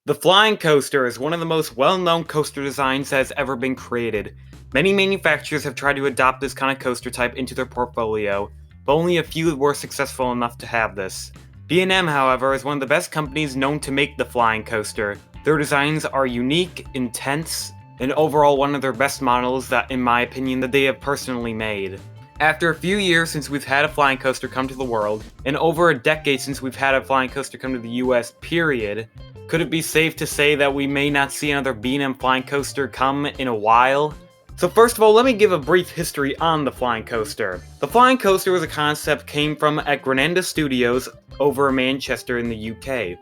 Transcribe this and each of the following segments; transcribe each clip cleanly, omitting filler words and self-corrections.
The flying coaster is one of the most well-known coaster designs that has ever been created. Many manufacturers have tried to adopt this kind of coaster type into their portfolio, but only a few were successful enough to have this. B&M, however, is one of the best companies known to make the flying coaster. Their designs are unique, intense, and overall one of their best models that, in my opinion, that they have personally made. After a few years since we've had a flying coaster come to the world, and over a decade since we've had a flying coaster come to the US, period, could it be safe to say that we may not see another B&M flying coaster come in a while? So first of all, let me give a brief history on the flying coaster. The flying coaster was a concept came from at Granada Studios over in Manchester in the UK.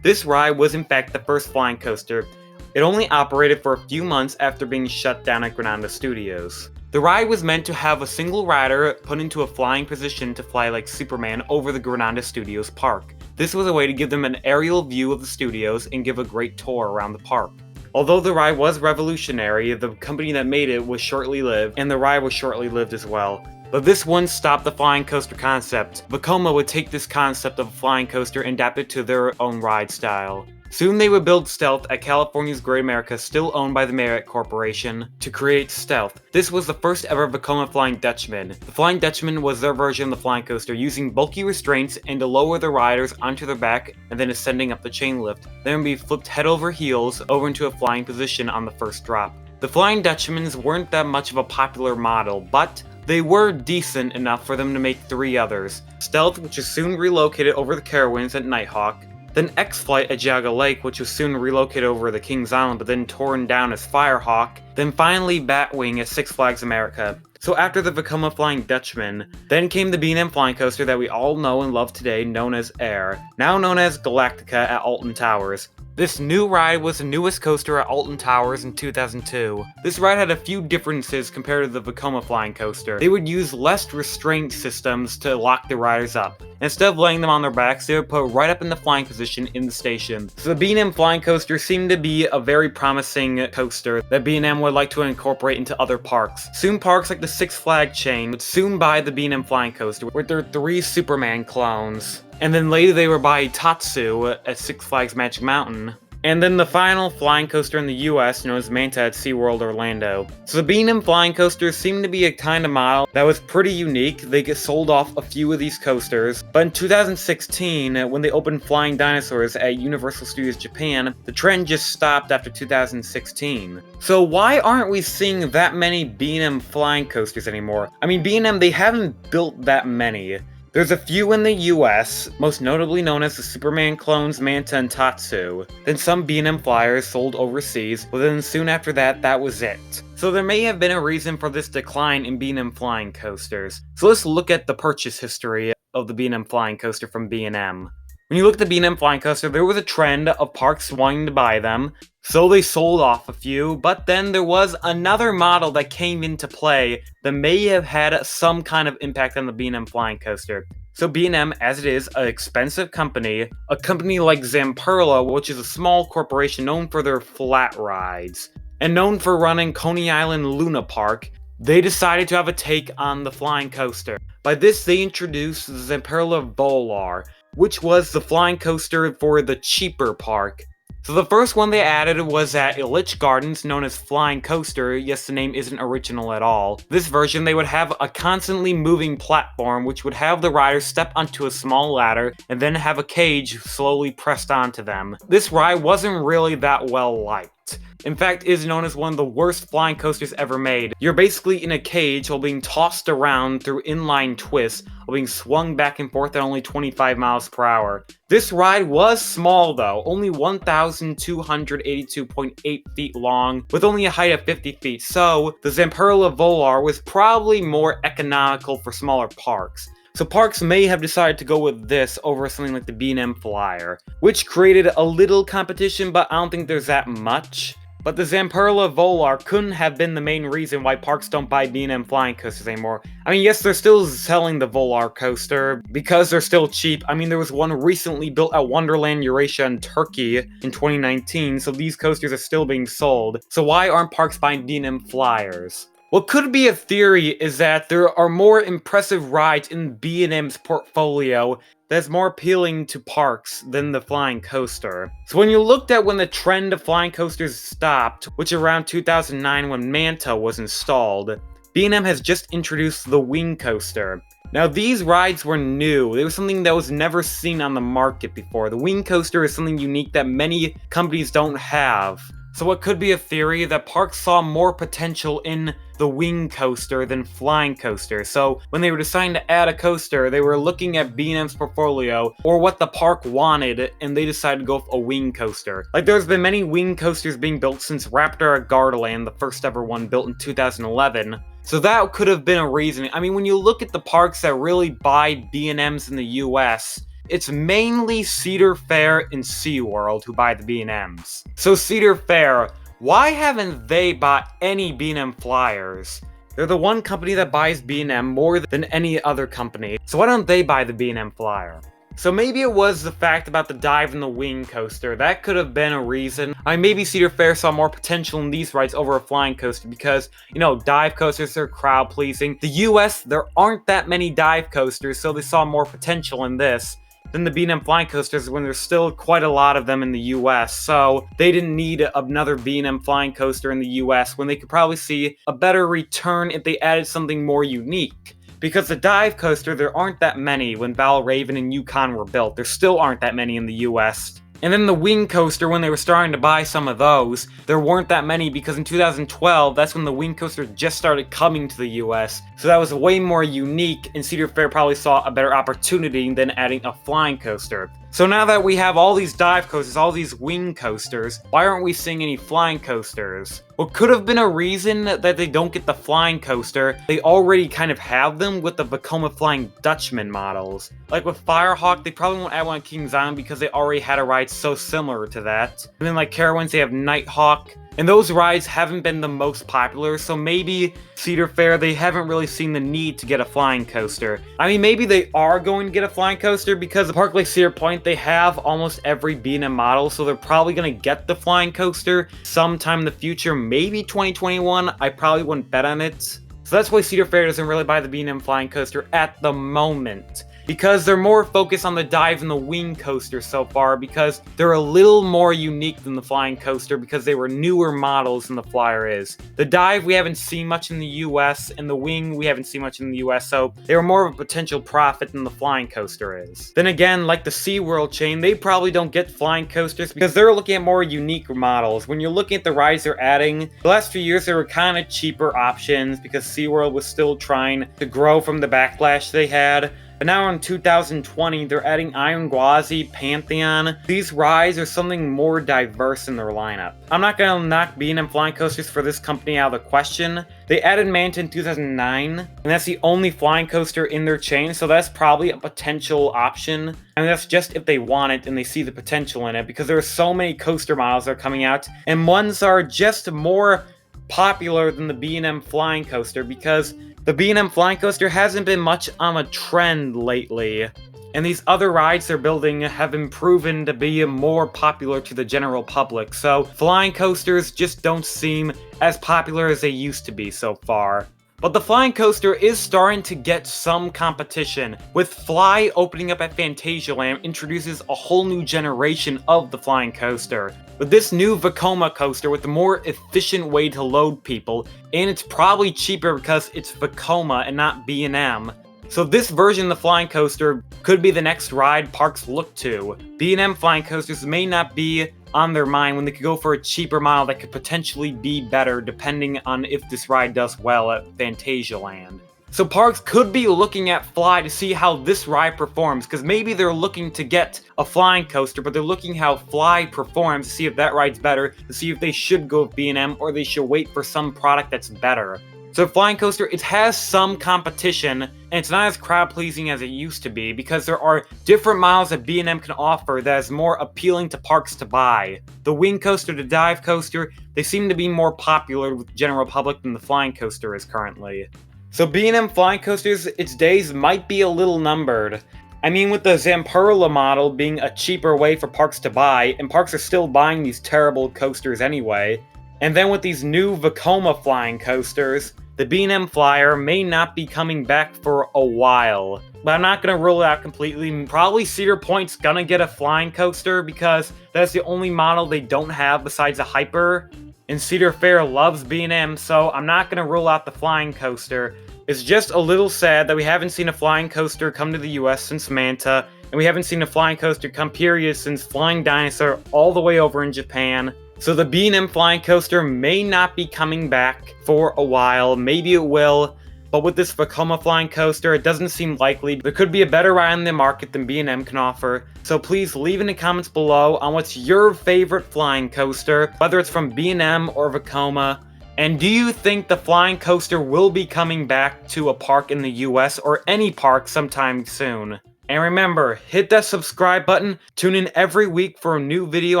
This ride was in fact the first flying coaster. It only operated for a few months after being shut down at Granada Studios. The ride was meant to have a single rider put into a flying position to fly like Superman over the Granada Studios park. This was a way to give them an aerial view of the studios and give a great tour around the park. Although the ride was revolutionary, the company that made it was shortly lived, and the ride was shortly lived as well. But this wouldn't stop the flying coaster concept. Vekoma would take this concept of a flying coaster and adapt it to their own ride style. Soon they would build Stealth at California's Great America, still owned by the Marriott Corporation, to create Stealth. This was the first ever Vekoma Flying Dutchman. The Flying Dutchman was their version of the flying coaster, using bulky restraints and to lower the riders onto their back and then ascending up the chain lift, then be flipped head over heels over into a flying position on the first drop. The Flying Dutchmans weren't that much of a popular model, but they were decent enough for them to make 3 others. Stealth, which was soon relocated over the Carowinds at Nighthawk, then X-Flight at Geauga Lake, which was soon relocated over to Kings Island but then torn down as Firehawk, then finally Batwing at Six Flags America. So after the Vekoma Flying Dutchman, then came the B&M flying coaster that we all know and love today, known as Air, now known as Galactica at Alton Towers. This new ride was the newest coaster at Alton Towers in 2002. This ride had a few differences compared to the Vekoma flying coaster. They would use less restraint systems to lock the riders up. Instead of laying them on their backs, they would put right up in the flying position in the station. So the B&M flying coaster seemed to be a very promising coaster that B&M would like to incorporate into other parks. Soon parks like the Six Flags chain would soon buy the B&M flying coaster with their 3 Superman clones. And then later they would buy Tatsu at Six Flags Magic Mountain. And then the final flying coaster in the US, known as Manta at SeaWorld Orlando. So the B&M flying coasters seemed to be a kind of model that was pretty unique. They get sold off a few of these coasters. But in 2016, when they opened Flying Dinosaurs at Universal Studios Japan, the trend just stopped after 2016. So why aren't we seeing that many B&M flying coasters anymore? I mean, B&M, they haven't built that many. There's a few in the US, most notably known as the Superman clones Manta and Tatsu. Then some B&M flyers sold overseas, but then soon after that, that was it. So there may have been a reason for this decline in B&M flying coasters. So let's look at the purchase history of the B&M flying coaster from B&M. When you look at the B&M flying coaster, there was a trend of parks wanting to buy them, so they sold off a few, but then there was another model that came into play that may have had some kind of impact on the B&M flying coaster. So B&M, as it is an expensive company, a company like Zamperla, which is a small corporation known for their flat rides, and known for running Coney Island Luna Park, they decided to have a take on the flying coaster. By this, they introduced the Zamperla Volar, which was the flying coaster for the cheaper park. So the first one they added was at Illich Gardens, known as Flying Coaster. Yes, the name isn't original at all. This version, they would have a constantly moving platform, which would have the riders step onto a small ladder, and then have a cage slowly pressed onto them. This ride wasn't really that well liked. In fact, it is known as one of the worst flying coasters ever made. You're basically in a cage while being tossed around through inline twists, while being swung back and forth at only 25 miles per hour. This ride was small though, only 1,282.8 feet long, with only a height of 50 feet, so the Zamperla Volar was probably more economical for smaller parks. So parks may have decided to go with this over something like the B&M Flyer, which created a little competition, but I don't think there's that much. But the Zamperla Volar couldn't have been the main reason why parks don't buy B&M flying coasters anymore. I mean, yes, they're still selling the Volar coaster because they're still cheap. I mean, there was one recently built at Wonderland Eurasia in Turkey in 2019, so these coasters are still being sold. So why aren't parks buying B&M Flyers? What could be a theory is that there are more impressive rides in B&M's portfolio that's more appealing to parks than the flying coaster. So when you looked at when the trend of flying coasters stopped, which around 2009 when Manta was installed, B&M has just introduced the Wing Coaster. Now these rides were new, they were something that was never seen on the market before. The Wing Coaster is something unique that many companies don't have. So what could be a theory that parks saw more potential in the Wing Coaster than Flying Coaster. So when they were deciding to add a coaster, they were looking at B&M's portfolio or what the park wanted, and they decided to go with a Wing Coaster. Like there's been many Wing Coasters being built since Raptor at Gardaland, the first ever one built in 2011. So that could have been a reason. I mean, when you look at the parks that really buy B&Ms in the US, it's mainly Cedar Fair and SeaWorld who buy the B&Ms. So Cedar Fair, why haven't they bought any B&M flyers? They're the one company that buys B&M more than any other company. So why don't they buy the B&M flyer? So maybe it was the fact about the dive and the Wing Coaster. That could have been a reason. I mean, maybe Cedar Fair saw more potential in these rides over a flying coaster because, you know, dive coasters are crowd pleasing. The US, there aren't that many dive coasters, so they saw more potential in this than the B&M flying coasters when there's still quite a lot of them in the US, so they didn't need another B&M flying coaster in the US when they could probably see a better return if they added something more unique. Because the dive coaster, there aren't that many when Valraven and Yukon were built. There still aren't that many in the US. And then the Wing Coaster, when they were starting to buy some of those, there weren't that many because in 2012, that's when the Wing Coaster just started coming to the US. So that was way more unique, and Cedar Fair probably saw a better opportunity than adding a flying coaster. So now that we have all these dive coasters, all these wing coasters, why aren't we seeing any flying coasters? What could have been a reason that they don't get the flying coaster, they already kind of have them with the Vekoma Flying Dutchman models. Like with Firehawk, they probably won't add one at King's Island because they already had a ride so similar to that. And then like Carowinds, they have Nighthawk. And those rides haven't been the most popular, so maybe Cedar Fair, they haven't really seen the need to get a flying coaster. I mean, maybe they are going to get a flying coaster because the park like Cedar Point, they have almost every B&M model, so they're probably going to get the flying coaster sometime in the future, maybe 2021. I probably wouldn't bet on it. So that's why Cedar Fair doesn't really buy the B&M flying coaster at the moment. Because they're more focused on the dive and the wing coaster so far, because they're a little more unique than the flying coaster because they were newer models than the flyer is. The dive we haven't seen much in the US, and the wing we haven't seen much in the US, so they were more of a potential profit than the flying coaster is. Then again, like the SeaWorld chain, they probably don't get flying coasters because they're looking at more unique models. When you're looking at the rides they're adding, the last few years they were kind of cheaper options because SeaWorld was still trying to grow from the backlash they had. But now in 2020, they're adding Iron Gwazi, Pantheon. These rides are something more diverse in their lineup. I'm not going to knock B&M flying coasters for this company out of the question. They added Manta in 2009, and that's the only flying coaster in their chain, so that's probably a potential option. I mean, that's just if they want it and they see the potential in it, because there are so many coaster models that are coming out, and ones are just more popular than the B&M flying coaster because the B&M flying coaster hasn't been much on a trend lately, and these other rides they're building have been proven to be more popular to the general public, so flying coasters just don't seem as popular as they used to be so far. But the flying coaster is starting to get some competition, with Fly opening up at Phantasialand introduces a whole new generation of the flying coaster. With this new Vekoma coaster with a more efficient way to load people, and it's probably cheaper because it's Vekoma and not B&M. So this version of the flying coaster could be the next ride parks look to. B&M flying coasters may not be on their mind when they could go for a cheaper model that could potentially be better depending on if this ride does well at Phantasialand. So parks could be looking at Fly to see how this ride performs, because maybe they're looking to get a flying coaster, but they're looking how Fly performs to see if that ride's better, to see if they should go with B&M or they should wait for some product that's better. So flying coaster, it has some competition, and it's not as crowd-pleasing as it used to be, because there are different models that B&M can offer that is more appealing to parks to buy. The wing coaster, the dive coaster, they seem to be more popular with the general public than the flying coaster is currently. So B&M flying coasters, its days might be a little numbered. I mean, with the Zamperla model being a cheaper way for parks to buy, and parks are still buying these terrible coasters anyway, and then with these new Vekoma flying coasters, the B&M Flyer may not be coming back for a while. But I'm not going to rule it out completely. Probably Cedar Point's going to get a flying coaster because that's the only model they don't have besides a Hyper. And Cedar Fair loves B&M, so I'm not going to rule out the flying coaster. It's just a little sad that we haven't seen a flying coaster come to the US since Manta, and we haven't seen a flying coaster come period since Flying Dinosaur all the way over in Japan. So the B&M flying coaster may not be coming back for a while, maybe it will. But with this Vekoma flying coaster, it doesn't seem likely. There could be a better ride on the market than B&M can offer. So please leave in the comments below on what's your favorite flying coaster, whether it's from B&M or Vekoma. And do you think the flying coaster will be coming back to a park in the US or any park sometime soon? And remember, hit that subscribe button, tune in every week for a new video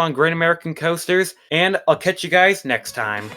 on Great American Coasters, and I'll catch you guys next time.